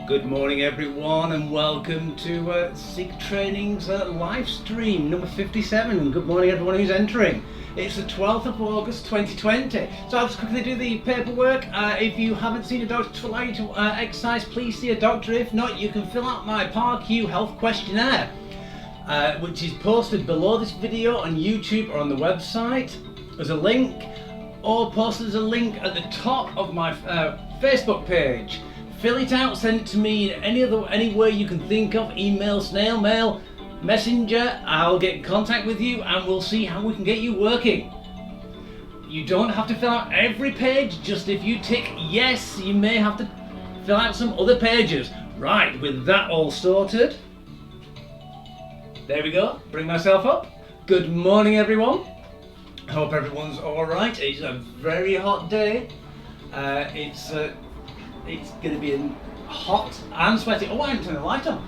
Good morning everyone and welcome to Sig Training's live stream number 57. Good morning everyone who's entering. It's the 12th of August 2020. So I'll just quickly do the paperwork. If you haven't seen a doctor to allow you to exercise, please see a doctor. If not, you can fill out my PARQ health questionnaire, which is posted below this video on YouTube or on the website. There's a link, or posted as a link at the top of my Facebook page. Fill it out, send it to me in any way you can think of, email, snail mail, messenger. I'll get in contact with you and we'll see how we can get you working. You don't have to fill out every page, just if you tick yes, you may have to fill out some other pages. Right, with that all sorted, there we go, bring myself up. Good morning everyone. Hope everyone's alright. It's a very hot day. It's going to be hot and sweaty. Oh, I haven't turned the light on.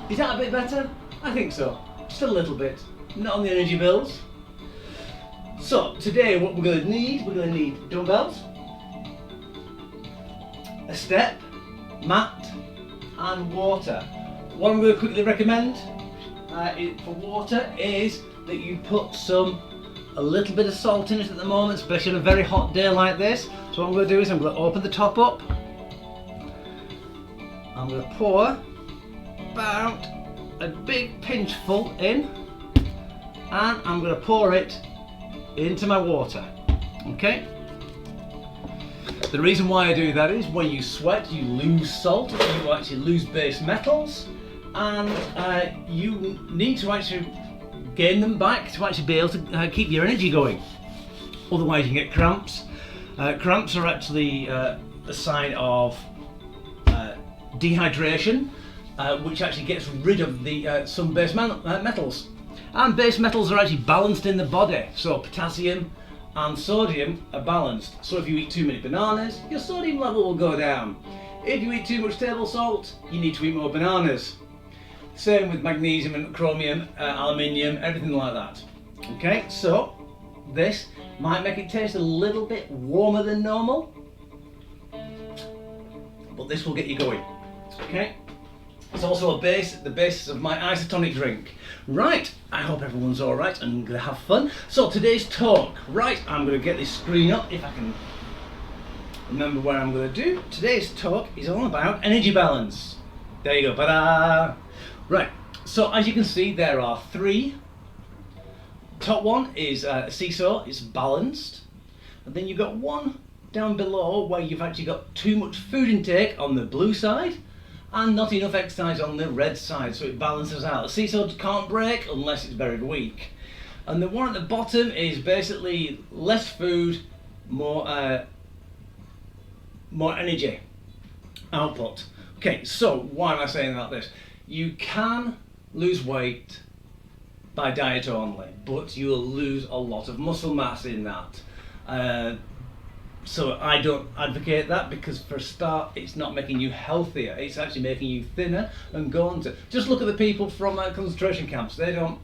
Is that a bit better? I think so. Just a little bit. Not on the energy bills. So, today what we're going to need dumbbells, a step, mat, and water. What I'm going to quickly recommend for water is that you put a little bit of salt in it at the moment, especially on a very hot day like this. So what I'm going to do is I'm going to open the top up. I'm going to pour about a big pinch full in, and I'm going to pour it into my water. Okay? The reason why I do that is when you sweat you lose salt, you actually lose base metals, and you need to actually gain them back to actually be able to keep your energy going. Otherwise you can get cramps. Cramps are actually a sign of dehydration, which actually gets rid of some base metals. And base metals are actually balanced in the body, so potassium and sodium are balanced. So if you eat too many bananas, your sodium level will go down. If you eat too much table salt, you need to eat more bananas. Same with magnesium and chromium, aluminium, everything like that. Okay, so this might make it taste a little bit warmer than normal, but this will get you going. Okay, it's also the basis of my isotonic drink. Right, I hope everyone's all right and gonna have fun. So today's talk, right, I'm gonna get this screen up if I can remember what I'm gonna do. Today's talk is all about energy balance. There you go, ta-da! Right, so as you can see there are three. Top one is a seesaw, it's balanced. And then you've got one down below where you've actually got too much food intake on the blue side and not enough exercise on the red side, so it balances out. The seesaw can't break unless it's very weak. And the one at the bottom is basically less food, more energy output. Okay, so why am I saying about this? You can lose weight by diet only, but you will lose a lot of muscle mass in that. So I don't advocate that, because for a start it's not making you healthier, it's actually making you thinner and gaunter. Just look at the people from concentration camps. They don't,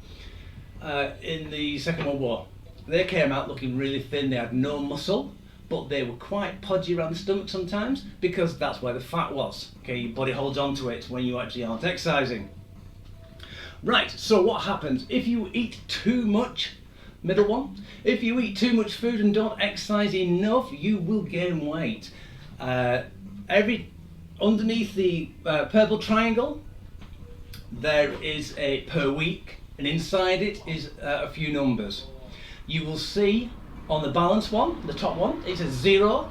in the Second World War, they came out looking really thin, they had no muscle, but they were quite podgy around the stomach sometimes, because that's where the fat was. Okay, your body holds on to it when you actually aren't exercising. Right, so what happens if you eat too much? Middle one, if you eat too much food and don't exercise enough, you will gain weight. Underneath the purple triangle, there is a per week, and inside it is a few numbers. You will see on the balance one, the top one, it says 0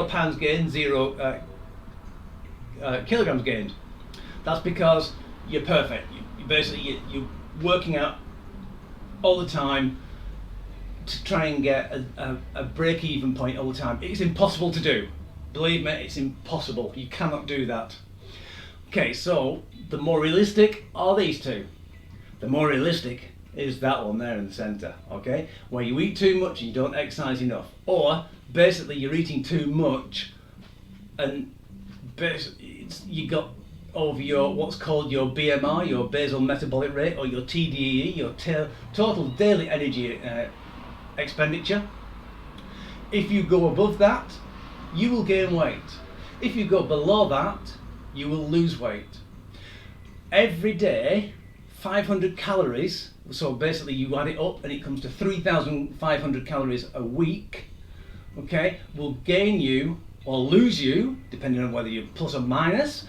pounds gained, 0 kilograms gained. That's because you're perfect. You're working out all the time to try and get a break-even point all the time. It's impossible to do. Believe me, it's impossible. You cannot do that. Okay, so the more realistic are these two. The more realistic is that one there in the center, okay? Where you eat too much and you don't exercise enough. Or basically you're eating too much and you got over your what's called your BMR, your basal metabolic rate, or your TDEE, your total daily energy expenditure. If you go above that, you will gain weight. If you go below that, you will lose weight. Every day, 500 calories, so basically you add it up and it comes to 3,500 calories a week, okay, will gain you or lose you, depending on whether you're plus or minus,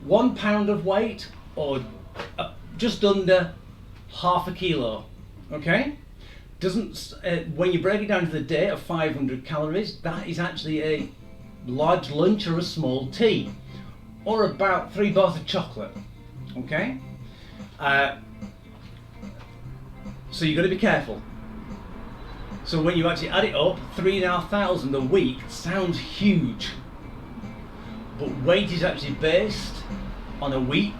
1 pound of weight or just under half a kilo, okay? Doesn't when you break it down to the day of 500 calories, that is actually a large lunch or a small tea, or about 3 bars of chocolate, okay? So you've got to be careful. So when you actually add it up, 3,500 a week sounds huge, but weight is actually based on a week,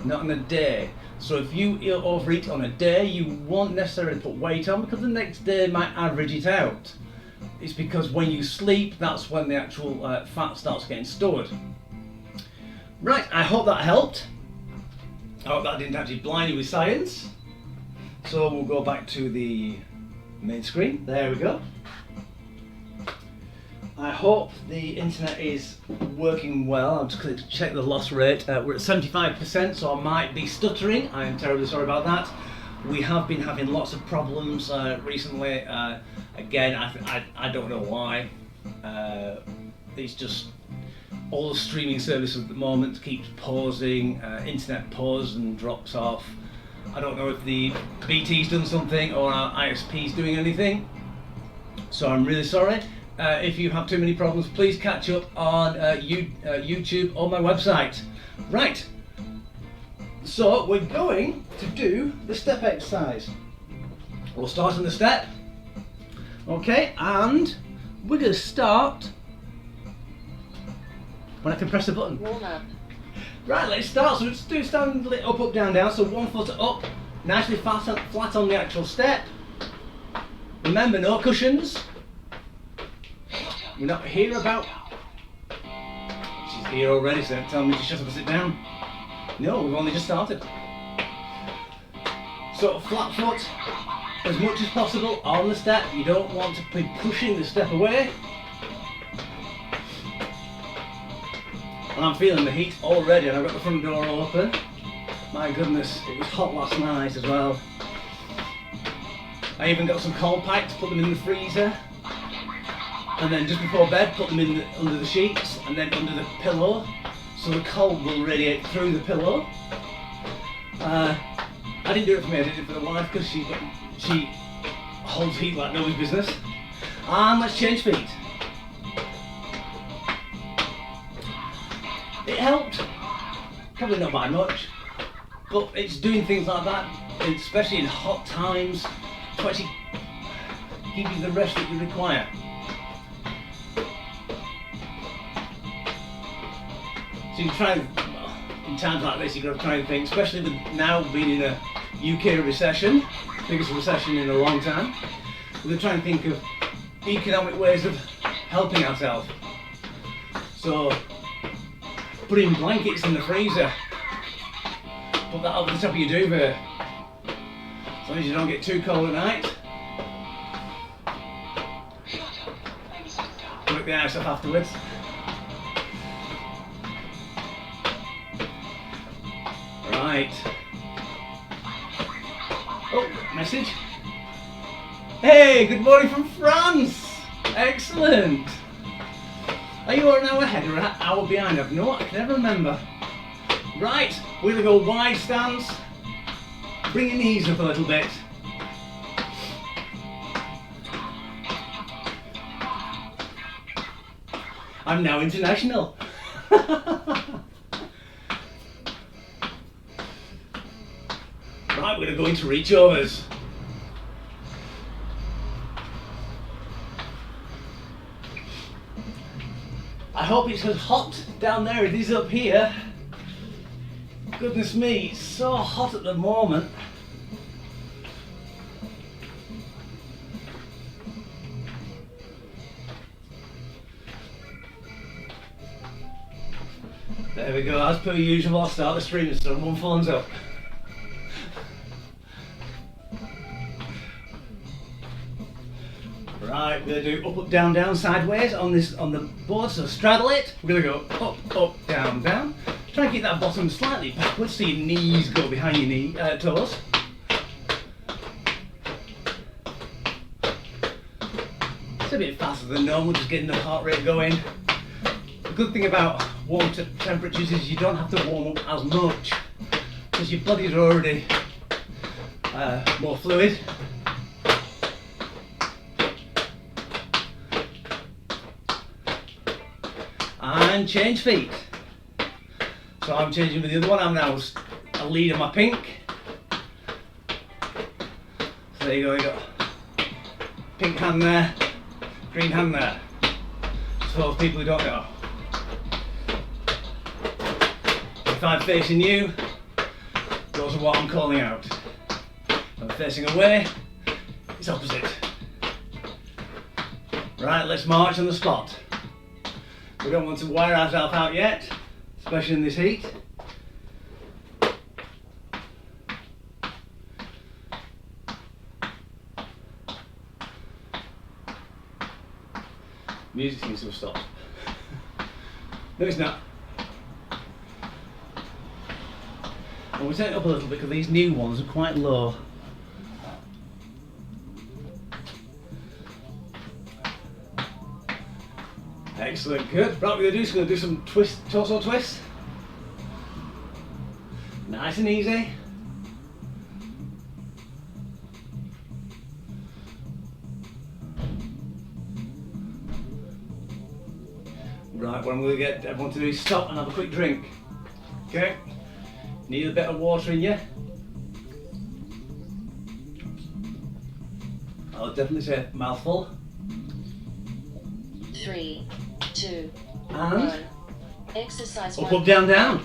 not on a day. So if you overeat on a day, you won't necessarily put weight on because the next day might average it out. It's because when you sleep, that's when the actual fat starts getting stored. Right, I hope that helped. I hope that didn't actually blind you with science. So we'll go back to the main screen. There we go. I hope the internet is working well. I'm just going to check the loss rate. We're at 75%, so I might be stuttering. I am terribly sorry about that. We have been having lots of problems recently. Again, I don't know why. It's just all the streaming services at the moment keeps pausing. Internet pauses and drops off. I don't know if the BT's done something or our ISP's doing anything. So I'm really sorry. If you have too many problems, please catch up on YouTube or my website. Right, so we're going to do the step exercise. We'll start on the step, okay, and we're going to start when I can press the button. Warm up. Right, let's start. So let's do stand up, up, down, down. So 1 foot up, nicely flat on the actual step. Remember, no cushions. We're not here about... She's here already, so don't tell me to shut up and sit down. No, we've only just started. So flat foot as much as possible on the step. You don't want to be pushing the step away. And I'm feeling the heat already, and I've got the front door open. My goodness, it was hot last night as well. I even got some cold packs, put them in the freezer. And then just before bed, put them in under the sheets and then under the pillow, so the cold will radiate through the pillow. I didn't do it for me, I did it for the wife because she holds heat like nobody's business. And let's change feet. It helped, probably not by much, but it's doing things like that, especially in hot times, to actually give you the rest that you require. So you can try, in times like this, you've got to try and think, especially with now being in a UK recession, biggest recession in a long time, we're going to try and think of economic ways of helping ourselves. So, putting blankets in the freezer, put that over the top of your duvet, as long as you don't get too cold at night. Work the ice off afterwards. Right. Oh, message. Hey, good morning from France. Excellent. Are you an hour ahead or an hour behind? I can never remember. Right, we're going to go wide stance. Bring your knees up a little bit. I'm now international. Right, we're going to go into reach overs. I hope it's as hot down there as it is up here. Goodness me, it's so hot at the moment. There we go, as per usual, I'll start the stream so one phone's up. Right, we're going to do up, up, down, down, sideways on the board. So straddle it. We're going to go up, up, down, down. Try and keep that bottom slightly backwards so your knees go behind your toes. It's a bit faster than normal, just getting the heart rate going. The good thing about warm temperatures is you don't have to warm up as much because your body's already more fluid. And change feet. So I'm changing with the other one. I'm now a lead on my pink. So there you go, you got pink hand there, green hand there. So for people who don't know. If I'm facing you, those are what I'm calling out. If I'm facing away, it's opposite. Right, let's march on the spot. We don't want to wire ourselves out yet, especially in this heat. Music seems to have stopped. No, it's not. And we'll turn it up a little bit because these new ones are quite low. Excellent, good. Right, we're going to do some torso twists. Nice and easy. Right, what I'm going to get everyone to do is stop and have a quick drink. Okay? Need a bit of water in you. I'll definitely say mouthful. 3, 2, and 1. Exercise up, 1. up, down, down.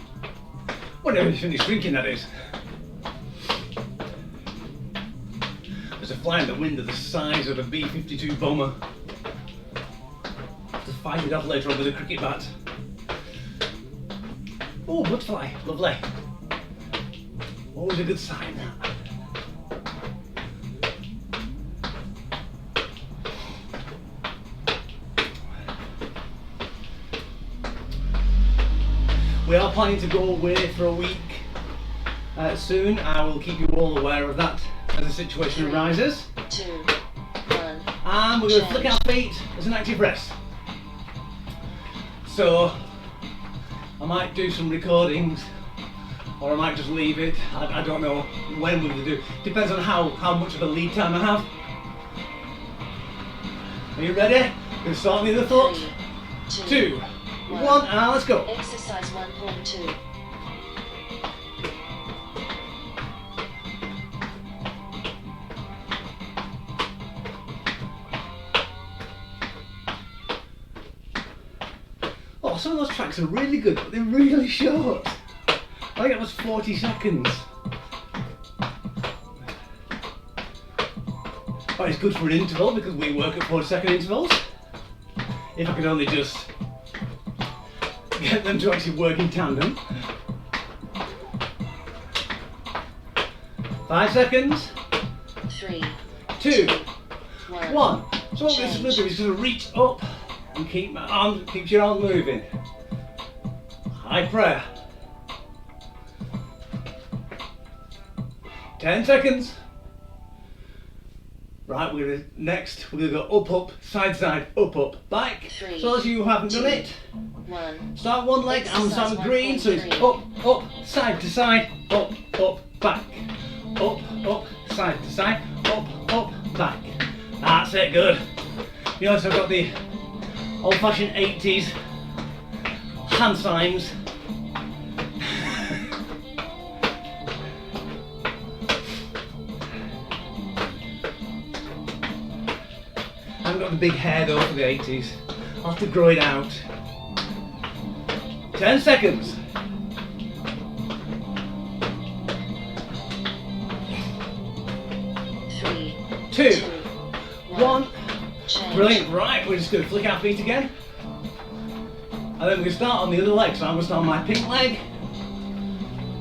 Whenever you finish drinking, that is. There's a fly in the wind of the size of a B-52 bomber. Have to fight it off later on with a cricket bat. Oh, butterfly, lovely. Always a good sign, that. We are planning to go away for a week soon. I will keep you all aware of that as the situation arises. 2, 1. And we're going to flick our feet as an active rest. So I might do some recordings, or I might just leave it. I don't know when we're going to do. Depends on how much of a lead time I have. Are you ready? We're going to start on the other foot. 3, 2, 1, and let's go. Exercise 1.2. Oh, some of those tracks are really good, but they're really short. I think it was 40 seconds. But it's good for an interval because we work at 40-second intervals. If I could only just get them to actually work in tandem. 5 seconds. 3, 2, 1. 1. So what we're just going to do is going to reach up and keep your arms moving. High prayer. 10 seconds. Right, we're next. We're going to go up, up, side, side, up, up, back. 3, So as you haven't done it, 1. start one leg and start with green. So it's 1.3. up, up, side to side, up, back. Up, side to side, up, back. That's it, good. You also got the old-fashioned 80s hand signs. I haven't got the big hair though for the 80s. I'll have to grow it out. 10 seconds. 3, 2, 2, 1. Change. Brilliant. Right, we're just going to flick our feet again. And then we're going to start on the other leg. So I'm going to start on my pink leg.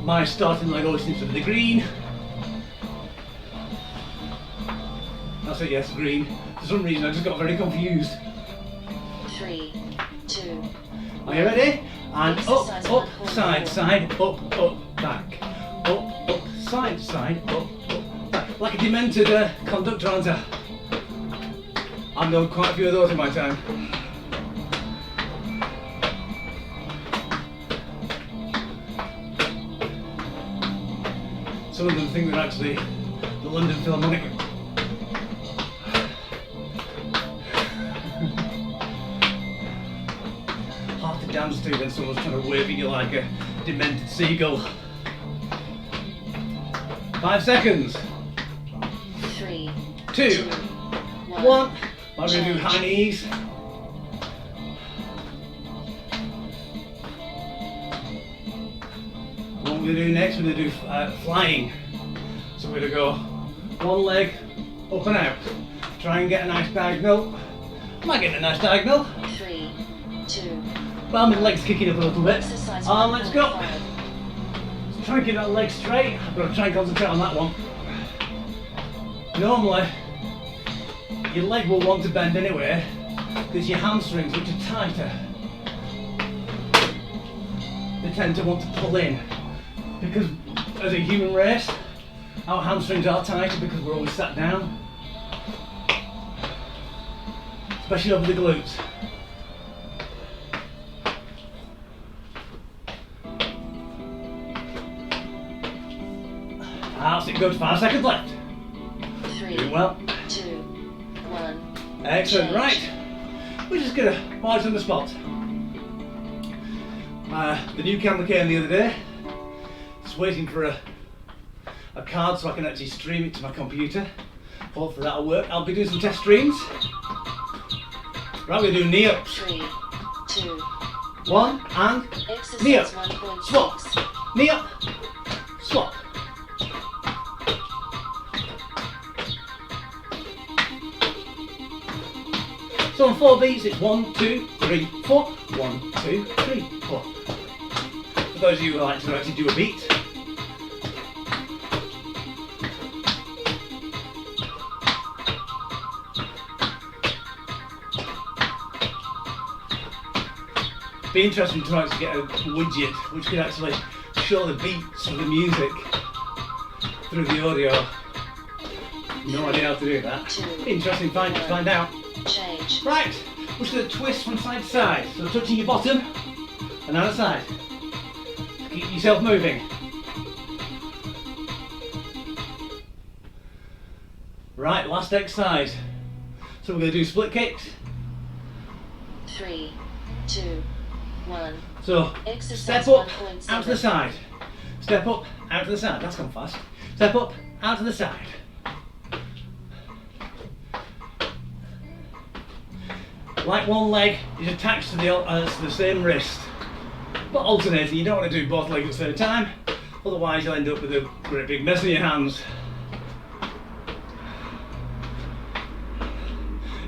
My starting leg always seems to be the green. Now That's a yes, green. For some reason I just got very confused. 3, 2. Are you ready? And up, Exercise up, 1.4. side, side, up, back. Up, side, side, up, back. Like a demented conductor, aren't I? I've done quite a few of those in my time. Some of them think they're actually the London Philharmonic. Hard to dance to when someone's trying to wave at you like a demented seagull. 5 seconds. 3, 2, 1. I'm going to do high knees. What we're going to do next, we're going to do flying. So we're going to go one leg up and out. Try and get a nice diagonal. Am I getting a nice diagonal? 3, 2. Well, my leg's kicking up a little bit. Exercise And let's go. 1.5. So try and keep that leg straight. I've got to try and concentrate on that one. Normally, your leg will want to bend anyway, because your hamstrings, which are tighter, they tend to want to pull in. Because as a human race, our hamstrings are tighter because we're always sat down, especially over the glutes. That's it, good. 5 seconds left. 3, Doing well. 2, 1. Excellent, right. We're just gonna march on the spot. The new camera came the other day. Just waiting for a card so I can actually stream it to my computer. Hopefully that'll work. I'll be doing some test streams. Right, we're gonna do knee ups. 3, 2. 1 and Exercise knee up. 1.6. Swap. Knee up. Swap. So on 4 beats, it's 1, 2, 3, 4. 1, 2, 3, 4. For those of you who like to actually do a beat. Be interesting to actually get a widget which can actually show the beats of the music through the audio. No idea how to do that. Be interesting to find out. Change. Right, we're just going to twist from side to side. So touching your bottom and out of side. Keep yourself moving. Right, last exercise. So we're going to do split kicks. 3, 2, 1. So Exercise step up, 1.7. out to the side. Step up, out to the side. That's gone fast. Step up, out to the side. Like one leg is attached to the same wrist, but alternating. You don't want to do both legs at the same time, otherwise you'll end up with a great big mess in your hands.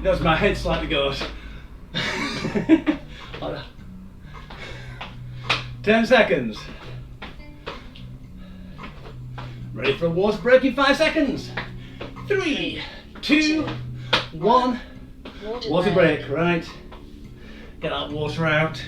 Notice my head slightly goes. Like that. 10 seconds. Ready for a water break in 5 seconds. 3, 2, 1. Water break, right. Get that water out.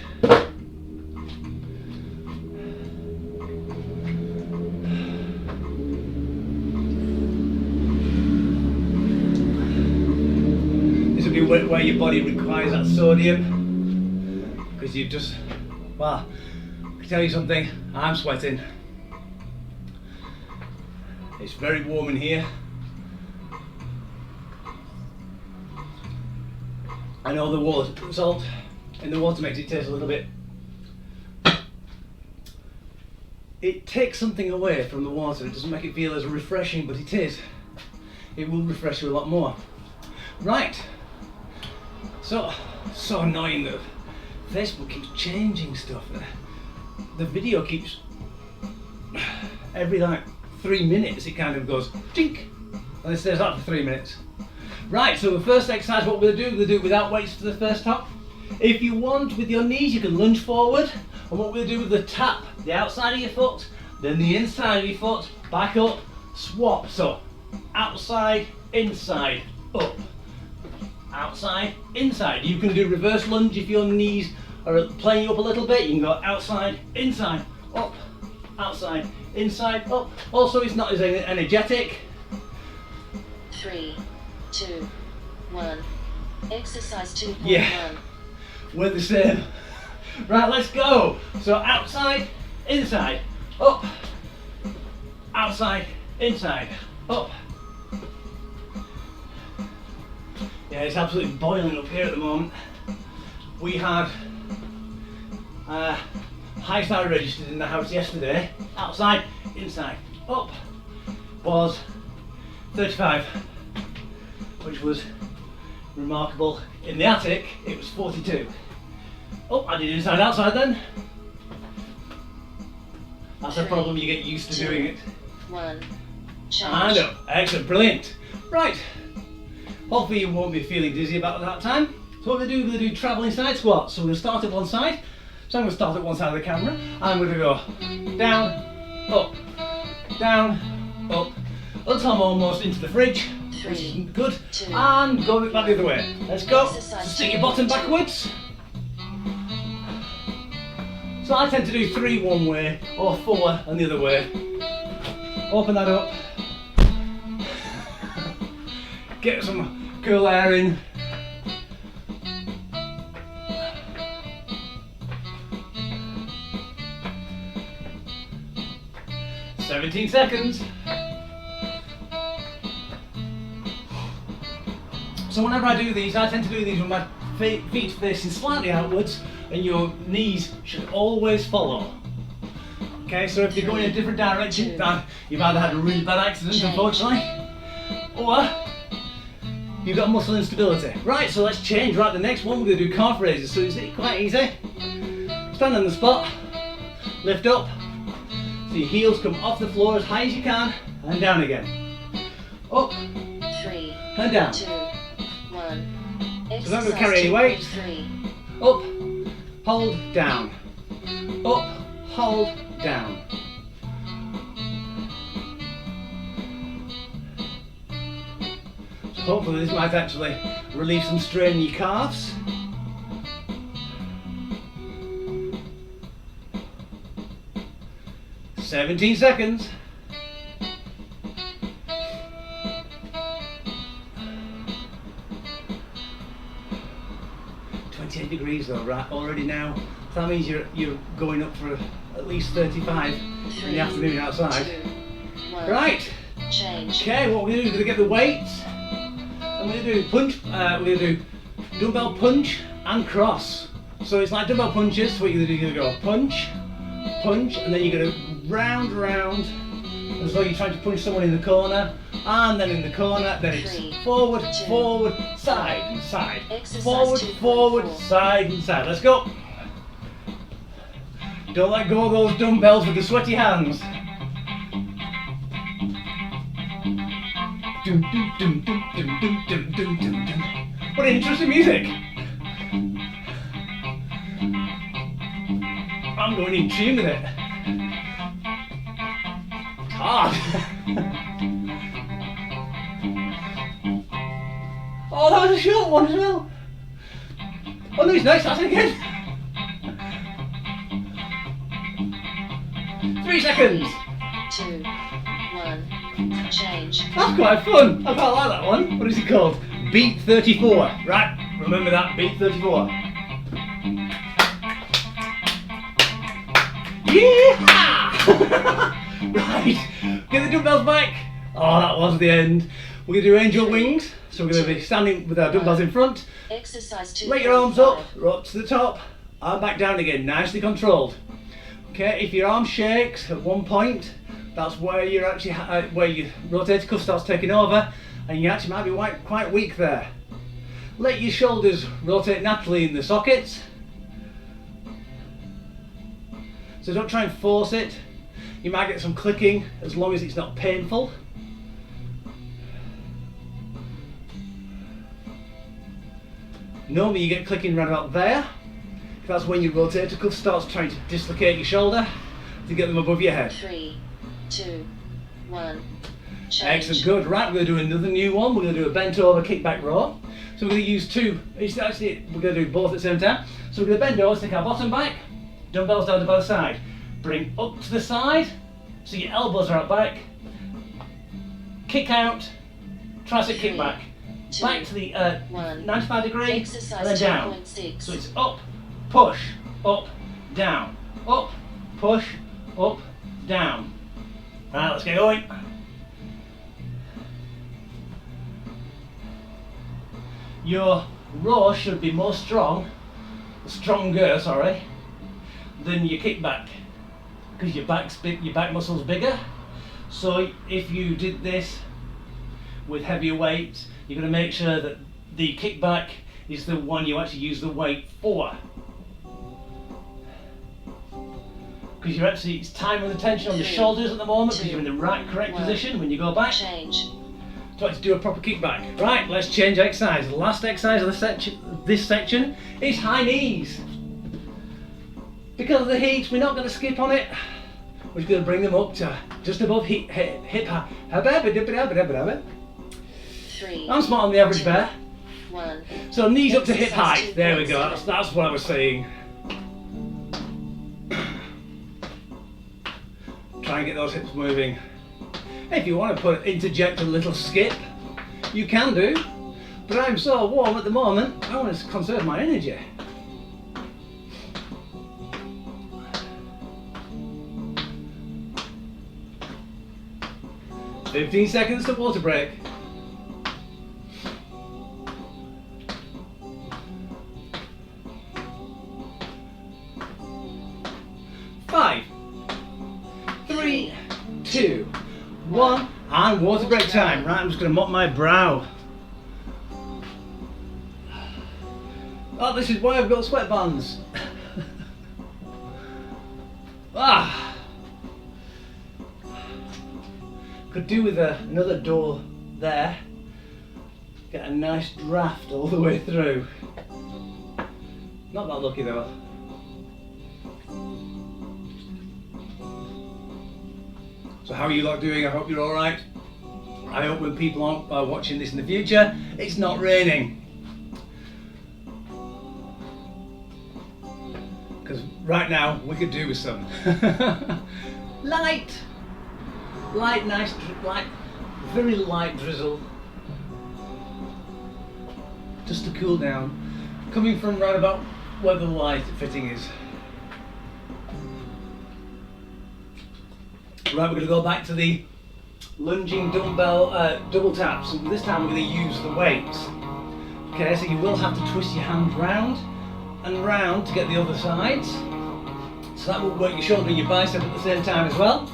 This will be where your body requires that sodium, because you've just, well, I can tell you something, I'm sweating. It's very warm in here. I know the water, salt in the water makes it taste a little bit. It takes something away from the water. It doesn't make it feel as refreshing, but it is. It will refresh you a lot more. Right. So annoying that Facebook keeps changing stuff. The video keeps, every like 3 minutes it kind of goes tink, and it stays that for 3 minutes. Right, so the first exercise, what we're going to do it without weights for the first top. If you want, with your knees, you can lunge forward. And what we'll do with the tap, the outside of your foot, then the inside of your foot, back up, swap. So, outside, inside, up, outside, inside. You can do reverse lunge if your knees are playing you up a little bit. You can go outside, inside, up, outside, inside, up. Also, it's not as energetic. 3, 2, 1. Exercise 2.1. Yeah, we're the same. Right, let's go. So outside, inside, up, outside, inside, up. Yeah, it's absolutely boiling up here at the moment. We had highest I registered in the house yesterday, outside, inside, up, was 35, which was remarkable. In the attic, it was 42. Oh, I did inside outside then. That's a problem, you get used to doing it. 1. Change. I know, excellent, brilliant. Right, hopefully you won't be feeling dizzy about that time. So what we're going to do travelling side squats. So we're going to start at one side. So I'm going to start at one side of the camera. And I'm going to go down, up, until I'm almost into the fridge, which is good. 2, And go back the other way. Let's go. So Exercise stick your bottom 2. backwards. So I tend to do 3 one way or 4 and the other way. Open that up. Get some cool air in. "17 seconds. So whenever I do these, I tend to do these with my feet facing slightly outwards, and your knees should always follow. Okay, so if you're going in a different direction, then you've either had a really bad accident, unfortunately, or you've got muscle instability. Right, so let's change. Right, the next one we're going to do calf raises. So it's quite easy. Stand on the spot, lift up, so your heels come off the floor as high as you can, and down again. Up, 3, and down. 2, 1. So don't go carry any weight. 3. Up, hold, down. Up, hold, down. So hopefully this might actually relieve some strain in your calves. "17 seconds. Degrees though, right, already now. So that means you're going up for at least 35 in the afternoon outside. 2, 1. Right. Change. Okay, what we're going to do is we're going to get the weights. And we're going to do punch. We're going to do dumbbell punch and cross. So it's like dumbbell punches. So what you're going to do, you're going to go punch, punch, and then you're going to round, as though you're trying to punch someone in the corner, and then in the corner, then it's 3, forward, 2, forward, side and side. Exercise Forward, 2.4. forward, side and side. Let's go. Don't let go of those dumbbells with the sweaty hands. Dum, dum, dum, dum, dum, dum, dum, dum, dum, dum. What interesting music. I'm going in tune with it. It's hard. Oh, that was a short one as well. Oh no, it's nice, that's it again. 3 seconds. 2, 1. Change. That's quite fun. I quite like that one. What is it called? Beat 34. Right, remember that, beat 34. Yeah! Right, get the dumbbells back. Oh, that was the end. We're going to do angel wings. So we're going to be standing with our dumbbells in front. Exercise 2. Let your arms up to the top, and back down again, nicely controlled. Okay, if your arm shakes at one point, that's where you're actually where your rotator cuff starts taking over, and you actually might be quite weak there. Let your shoulders rotate naturally in the sockets. So don't try and force it. You might get some clicking as long as it's not painful. Normally you get clicking right about there. That's when your rotator cuff starts trying to dislocate your shoulder to get them above your head. 3, 2, 1. Excellent, good. Right, we're going to do another new one. We're going to do a bent over kickback row. So we're going to use two. It's actually, we're going to do both at the same time. So we're going to bend over, stick our bottom back, dumbbells down to both sides. Bring up to the side, so your elbows are out back. Kick out, tricep kick back. Back to the 95 degree, and then down. So it's up, push, up, down. Up, push, up, down. Right, let's get going. Your row should be stronger, than your kickback, because your back muscle's bigger. So if you did this with heavier weights, you're going to make sure that the kickback is the one you actually use the weight for. Because it's time and attention on the shoulders at the moment, because you're in the correct position when you go back. So to do a proper kickback. Right, let's change exercise. The last exercise of this section is high knees. Because of the heat, we're not going to skip on it. We're just going to bring them up to just above hip height. I'm smart on the average bear. So knees up to hip height. There we go. That's what I was saying. Try and get those hips moving. If you want to interject a little skip, you can do. But I'm so warm at the moment, I want to conserve my energy. "15 seconds to water break." Five, 3, 2, 1, and water break time. Right, I'm just going to mop my brow. Oh, this is why I've got sweatbands. Could do with another door there. Get a nice draft all the way through. Not that lucky though. So how are you lot doing? I hope you're alright. I hope when people are watching this in the future, it's not raining. Because right now, we could do with some light, nice, very light drizzle. Just to cool down. Coming from right about where the light fitting is. Right, we're going to go back to the lunging dumbbell double taps. And this time we're going to use the weights. Okay, so you will have to twist your hand round and round to get the other sides. So that will work your shoulder and your bicep at the same time as well.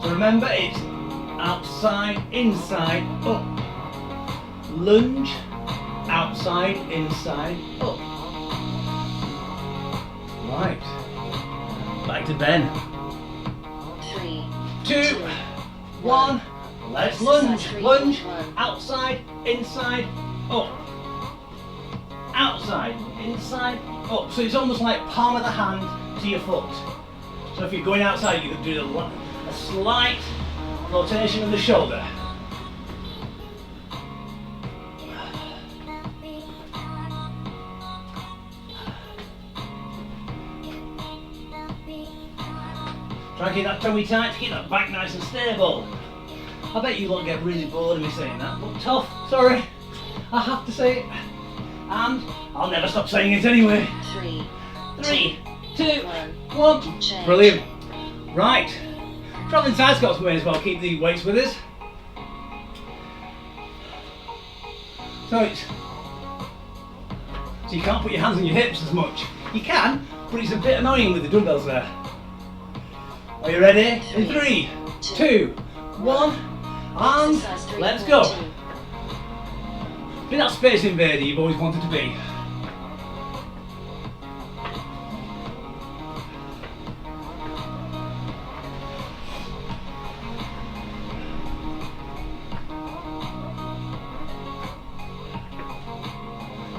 So remember, it's outside, inside, up. Lunge, outside, inside, up. Right. Back to Ben. 3, 2, 1. Let's lunge. Lunge, outside, inside, up. Outside, inside, up. So it's almost like palm of the hand to your foot. So if you're going outside, you can do a slight rotation of the shoulder. Try and keep that tummy tight to keep that back nice and stable. I bet you won't get really bored of me saying that, but tough, sorry. I have to say it. And I'll never stop saying it anyway. 3, 2, 1. Change. Brilliant. Right. Travelling side squats, we may as well keep the weights with us. So you can't put your hands on your hips as much. You can, but it's a bit annoying with the dumbbells there. Are you ready? In 3, 2, 1, and let's go. Be that space invader you've always wanted to be.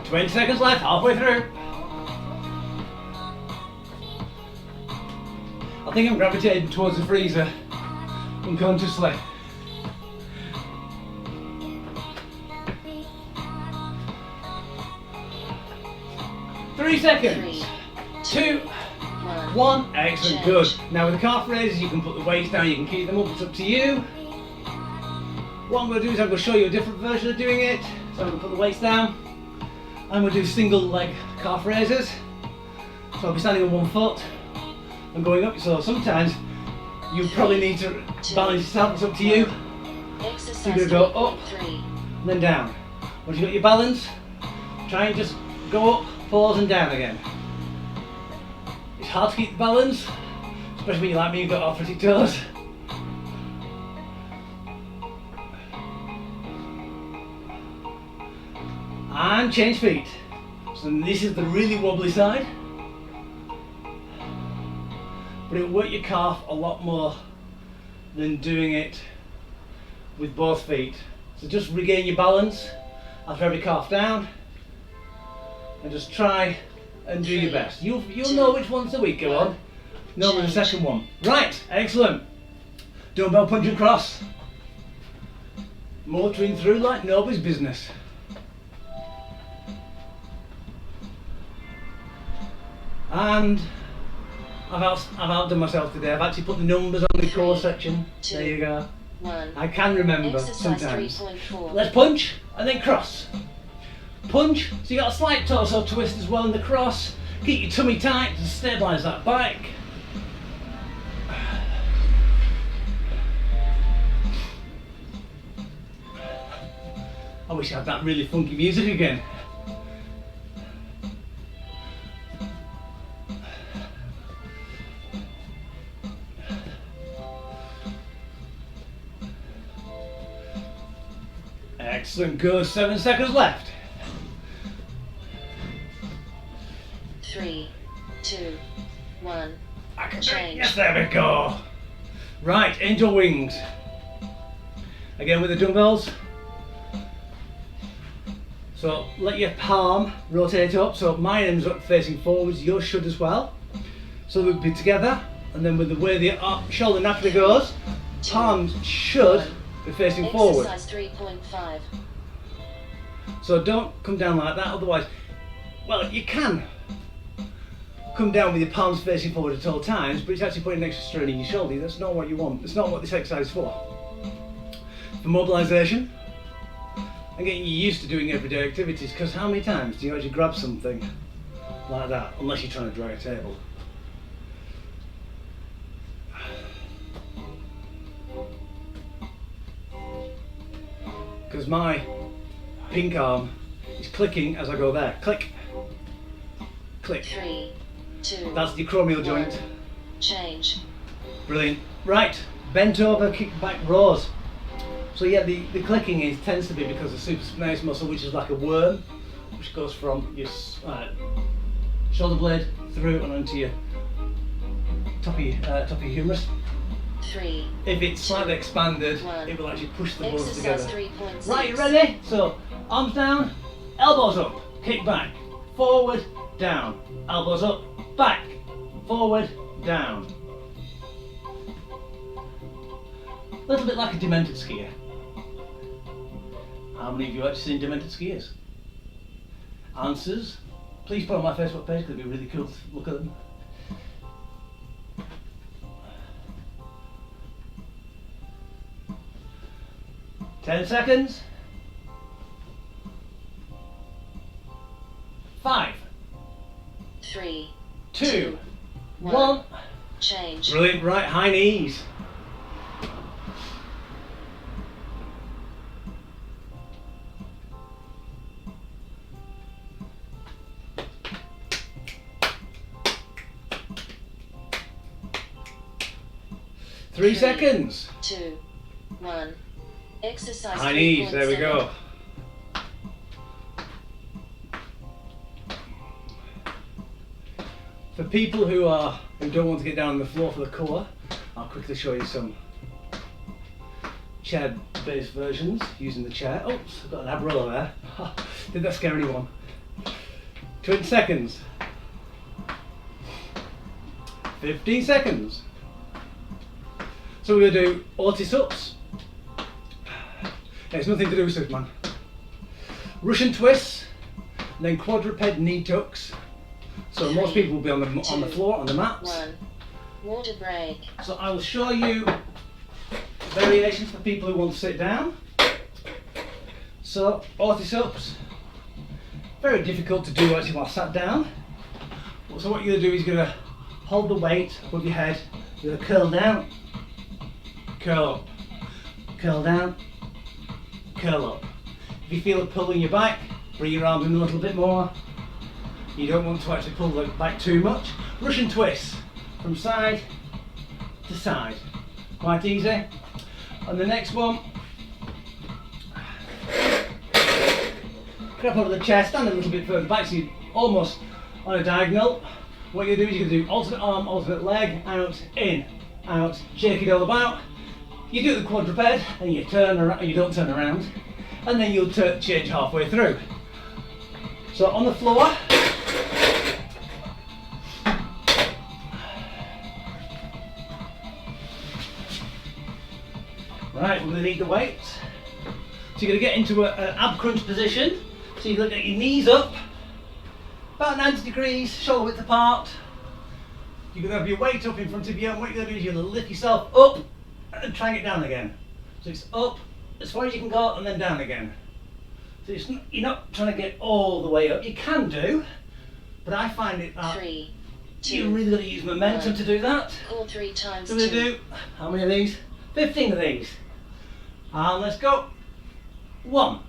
"20 seconds left, halfway through." I think I'm gravitating towards the freezer unconsciously. 3 seconds. 2, 1. Excellent, good. Now with the calf raises, you can put the weights down, you can keep them up, it's up to you. What I'm going to do is I'm going to show you a different version of doing it. So I'm going to put the weights down. I'm going to do single leg calf raises. So I'll be standing on one foot and going up. So sometimes you probably need to balance yourself, it's up to you. So you're going to go up and then down. Once you've got your balance, try and just go up, pause and down again. It's hard to keep the balance, especially when you're like me, you've got arthritic toes. And change feet. So this is the really wobbly side. But it'll work your calf a lot more than doing it with both feet. So just regain your balance after every calf down and just try and do your best. You'll know which one's the weaker one. Know the second one. Right, excellent. Dumbbell punch and cross. Motoring through like nobody's business. And I've outdone myself today. I've actually put the numbers on the core section. There you go. I can remember sometimes. Let's punch and then cross. Punch, so you got a slight torso twist as well in the cross. Keep your tummy tight to stabilise that back. I wish I had that really funky music again. Excellent, good. 7 seconds left. 3, 2, 1. I can Change. Yes, there we go. Right, angel wings. Again with the dumbbells. So let your palm rotate up. So mine ends up facing forwards. Yours should as well. So they'll be together, and then with the way the shoulder naturally goes, palms should be facing forward. Exercise 3.5. So don't come down like that, otherwise, well, you can come down with your palms facing forward at all times, but it's actually putting extra strain in your shoulder. That's not what you want. That's not what this exercise is for. For mobilisation and getting you used to doing everyday activities, because how many times do you actually grab something like that, unless you're trying to drag a table? Because my pink arm is clicking as I go there. Click. Click. 3, 2. That's the acromial joint. Change. Brilliant. Right, bent over, kickback rows. So yeah, the clicking tends to be because of the supraspinatus muscle, which is like a worm, which goes from your shoulder blade through and onto your top of your humerus. 3. If it's slightly expanded, 1. it will actually push the bones Exercise together. 3.6. Right, you ready? So, arms down, elbows up, kick back, forward, down, elbows up, back, forward, down. A little bit like a demented skier. How many of you have actually seen demented skiers? Answers? Please put on my Facebook page because it'd be really cool to look at them. Ten seconds. 5, 3, 2, 1. Change. Brilliant, right, high knees. Three seconds. 2, 1. Exercise High knees, there we 3.7. go. For people who don't want to get down on the floor for the core, I'll quickly show you some chair-based versions using the chair. Oops, I've got an ab roller there. Did that scare anyone? 20 seconds. 15 seconds. So we're going to do Otis Ups. It's nothing to do with Superman. Russian twists, and then quadruped knee tucks. So most people will be on the floor, on the mats. 1. Water break. So I will show you variations for people who want to sit down. So Otis Ups, very difficult to do actually while sat down. So what you're going to do is you're going to hold the weight above your head, you're going to curl down, curl up, curl down, curl up. If you feel a pull in your back, bring your arms in a little bit more. You don't want to actually pull the back too much. Russian twist from side to side, quite easy. And the next one, grab hold of the chair, stand a little bit further back so you're almost on a diagonal. What you're going to do is you're going to do alternate arm, alternate leg, out, in, out, shake it all about. You do the quadruped and you turn around, you don't turn around, and then you'll change halfway through. So on the floor, right, we're going to need the weights. So you're going to get into an ab crunch position. So you're going to get your knees up, about 90 degrees, shoulder width apart. You're going to have your weight up in front of you, and what you're going to do is you're going to lift yourself up and drag it down again. So it's up as far as you can go and then down again. So you're not trying to get all the way up. You can do, but I find it that 3, 2, you really got to use momentum to do that. Call 3 times So we're 2. going to do, how many of these? 15 of these. And let's go. 1,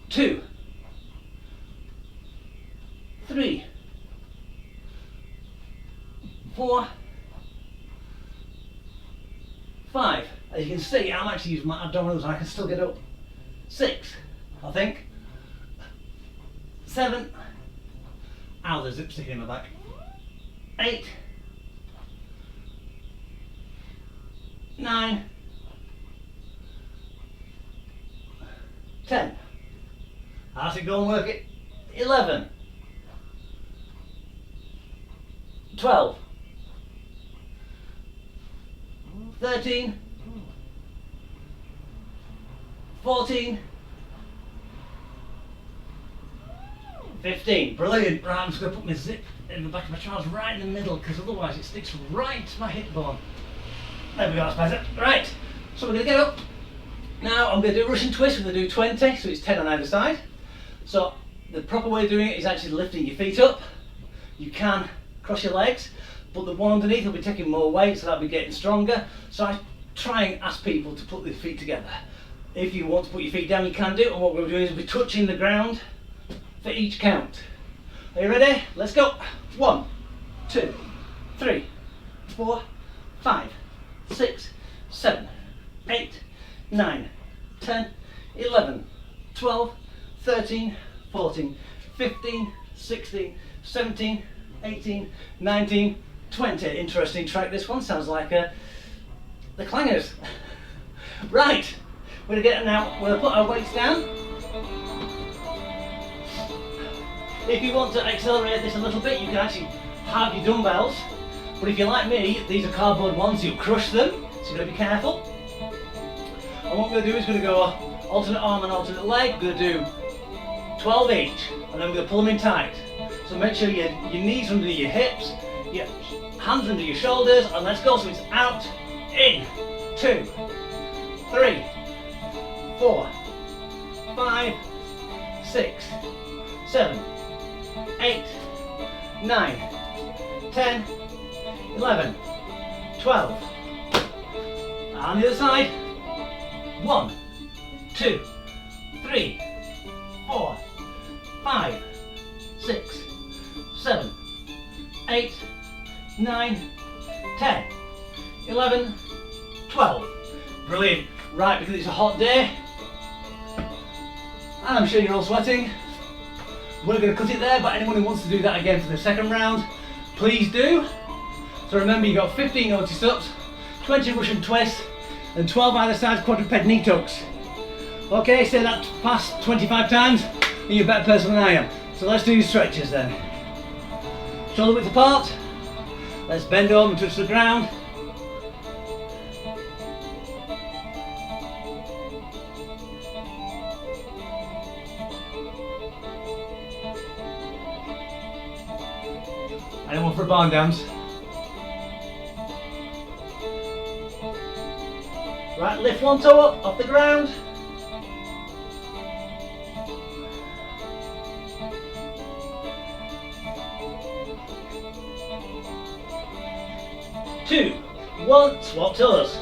2, 3, 4, 5. As you can see, I'm actually using my abdominals and I can still get up. 6, I think. 7. Ow, there's zip sticking in my back. 8, 9, 10. How's it go and work it? 11, 12, 13, 14, 15. Brilliant. Right, I'm just going to put my zip in the back of my trousers right in the middle because otherwise it sticks right to my hip bone. There we go, that's better. Right, so we're going to get up. Now I'm going to do a Russian twist. We're going to do 20, so it's 10 on either side. So the proper way of doing it is actually lifting your feet up. You can cross your legs, but the one underneath will be taking more weight, so that'll be getting stronger. So I try and ask people to put their feet together. If you want to put your feet down, you can do, and what we're doing is we're touching the ground for each count. Are you ready? Let's go. 1, 2, 3, 4, 5, 6, 7, 8, 9, 10, 11, 12, 13, 14, 15, 16, 17, 18, 19, 20. Interesting track this one, sounds like the clangers. Right, we're going to get now, we're going to put our weights down. If you want to accelerate this a little bit, you can actually have your dumbbells, but if you're like me, these are cardboard ones, you'll crush them, so you've got to be careful. And what we're going to do is going to go alternate arm and alternate leg. We're going to do 12 each, and then we're going to pull them in tight. So make sure your knees under your hips, your hands under your shoulders, and let's go. So it's out, in, 2, 3, 4, 5, 6, 7, 8, 9, 10, 11, 12. On the other side. 1, 2, 3, 4, 5, 6, 7, 8, 9, 10, 11, 12. Brilliant. Right, because it's a hot day, and I'm sure you're all sweating, we're going to cut it there, but anyone who wants to do that again for the second round, please do. So remember, you've got 15 Otis Ups, 20 Russian twists, and 12 either side quadruped knee tucks. Okay, say that past 25 times, and you're a better person than I am. So let's do stretches then. Shoulder width apart. Let's bend over and touch the ground. Anyone for a barn dance? Right, lift one toe up off the ground. Two, one, swap toes.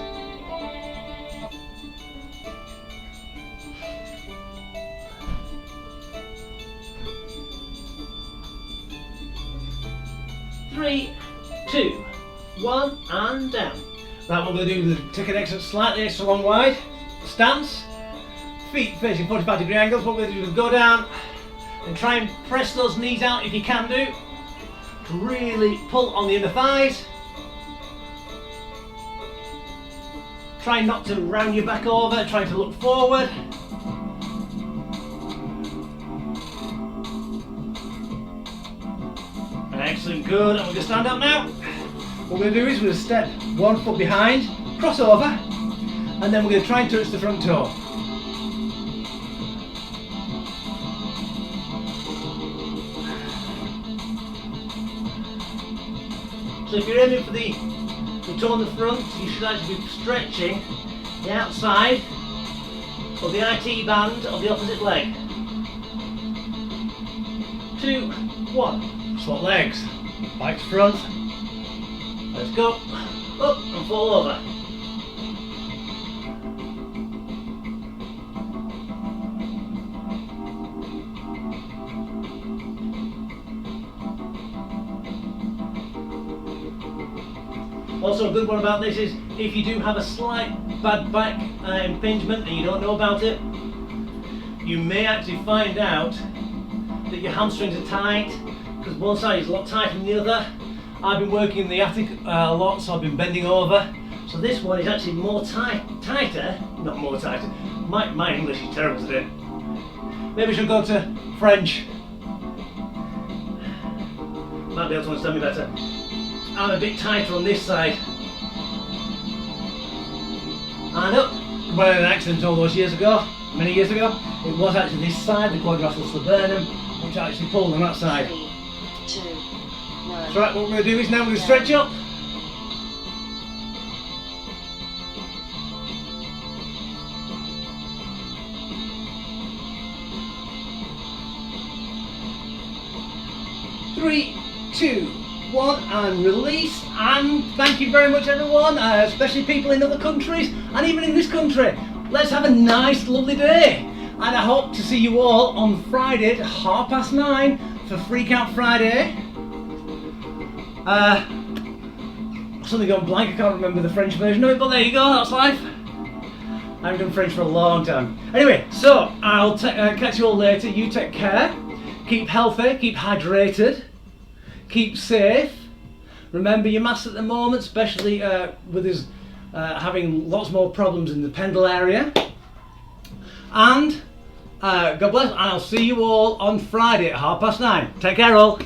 Three, two, one, and down. Right, what we're going to do is take an slightly extra long wide stance, feet facing 45-degree angles. What we're going to do is go down and try and press those knees out if you can do. Really pull on the inner thighs. Try not to round your back over, trying to look forward. Excellent, good. And we're going to stand up now. What we're going to do is we're going to step one foot behind, cross over, and then we're going to try and touch the front toe. So if you're aiming for the toe on the front, you should actually be stretching the outside of the IT band of the opposite leg. 2, 1. Swap legs. Back to front. Let's go. Up and fall over. Also, a good one about this is if you do have a slight bad back impingement and you don't know about it, you may actually find out that your hamstrings are tight because one side is a lot tighter than the other. I've been working in the attic a lot, so I've been bending over. So this one is actually more tighter, not more tighter. My English is terrible today. Maybe I should go to French. Might be able to understand me better. I'm a bit tighter on this side. And up. When I had an accident all those years ago, many years ago, it was actually this side, the quadriceps laburnum, which I actually pulled on that side. 3, 2, 1. So right, what we're going to do is now we're going to stretch up. Three, 2, 1, and release. And thank you very much everyone, especially people in other countries and even in this country. Let's have a nice lovely day, and I hope to see you all on Friday at 9:30 for Freak Out Friday. Something gone blank, I can't remember the French version of it, but there you go, that's life. I haven't done French for a long time. Anyway, so I'll catch you all later. You take care, keep healthy, keep hydrated, keep safe. Remember your masks at the moment, especially with us having lots more problems in the Pendle area. And God bless, and I'll see you all on Friday at 9:30. Take care all.